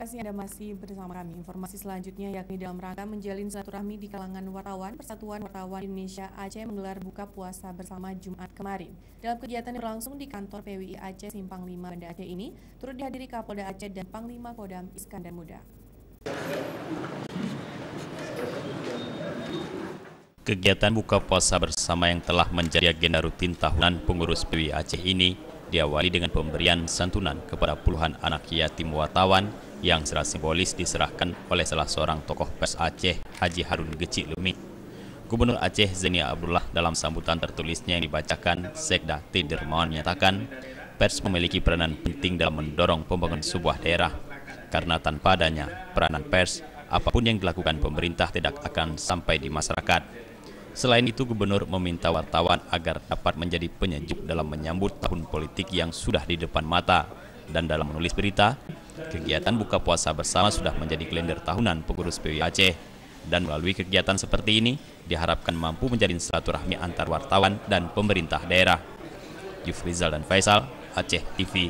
kasih Anda masih bersama kami. Informasi selanjutnya yakni dalam rangka menjalin silaturahmi di kalangan wartawan, Persatuan Wartawan Indonesia Aceh menggelar buka puasa bersama Jumat kemarin. Dalam kegiatan yang berlangsung di kantor PWI Aceh Simpang 5 Banda Aceh ini, turut dihadiri Kapolda Aceh dan Panglima Kodam Iskandar Muda. Kegiatan buka puasa bersama yang telah menjadi agenda rutin tahunan pengurus PWI Aceh ini diawali dengan pemberian santunan kepada puluhan anak yatim wartawan yang secara simbolis diserahkan oleh salah seorang tokoh pers Aceh, Haji Harun Gecik Lumi. Gubernur Aceh Zenia Abdullah dalam sambutan tertulisnya yang dibacakan, Sekda T. Dermawan menyatakan, pers memiliki peranan penting dalam mendorong pembangunan sebuah daerah, karena tanpa adanya peranan pers, apapun yang dilakukan pemerintah tidak akan sampai di masyarakat. Selain itu, Gubernur meminta wartawan agar dapat menjadi penyejuk dalam menyambut tahun politik yang sudah di depan mata. Dan dalam menulis berita, kegiatan buka puasa bersama sudah menjadi kalender tahunan pengurus PWI Aceh. Dan melalui kegiatan seperti ini, diharapkan mampu menjalin silaturahmi antar wartawan dan pemerintah daerah. Yufrizal dan Faisal, Aceh TV.